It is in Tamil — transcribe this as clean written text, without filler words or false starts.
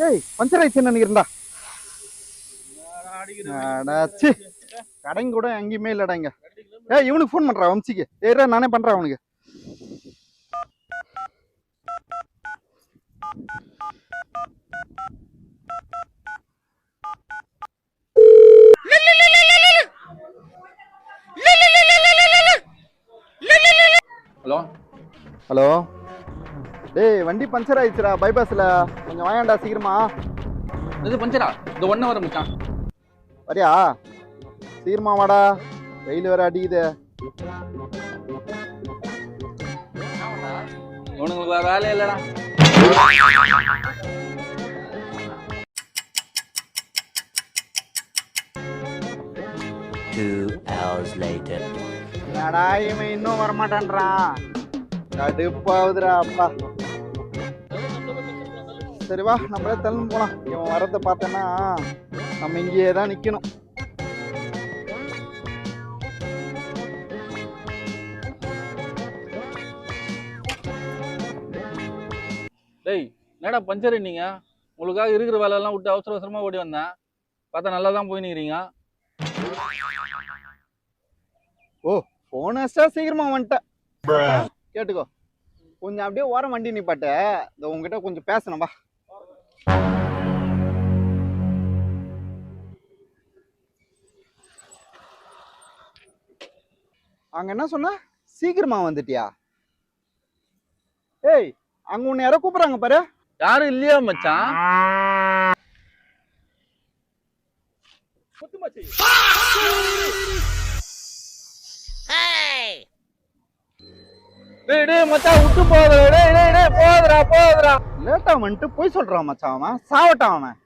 ஏய் பஞ்சர் ஆயிடுச்சுன்னு நினைக்கிறேன்டா. சி கடைங்க கூட எங்கேயுமே இல்லடா இங்க. ஏய் இவனுக்கு ஃபோன் பண்றா வம்சிக்கு. ஏறா நானே பண்றேன் அவனுக்கு. ஹலோ ஹலோ டேய் வண்டி பஞ்சர் ஆயிடுச்சுடா பைபாஸ்ல. கொஞ்சம் வாயாண்டா சீக்கிரமா. இது பஞ்சரா? இந்த 1 hour மச்சான். வரியா? சீக்கிரமா வாடா, வெயில் வேற அடிக்குது. உனக்கு வேற வேலையே இல்லடா. என்னடா இவன் இன்னும் வரமாட்டான்றான், கடுப்பாவுதுடா அப்பா. சரி வா நம்மளே தள்ளு போலாம். இவன் வரத்தை பார்த்தேன்னா நம்ம இங்கேயே தான் நிக்கணும். டேய் என்னடா பஞ்சர் நீங்க? உங்களுக்காக இருக்கிற வேலையெல்லாம் விட்டு அவசர அவசரமா ஓடி வந்தேன். பார்த்தா நல்லா தான் போய் நிக்கிறீங்க. ஓ போன சீக்கிரமா வந்துட்டேன். கேட்டுக்கோ, கொஞ்சம் அப்படியே ஓரம் வண்டி நிப்பாட்ட. இந்த உங்ககிட்ட கொஞ்சம் பேசணும் வா. அங்க என்ன சொன்ன? சீக்கிரமா வந்துட்டியா? ஏய் அங்க உன்னை யாரோ கூப்பிடுறாங்க பாரு. யாரும் இல்லையா மச்சான்? டேய் டேய் மச்சான் விட்டு போகுதுடா. டேய் டேய் டேய் போகுதுடா. லேட்டா வந்துட்டு போய் சொல்றான் மச்சான். அவன் சாவட்டான் அவன்.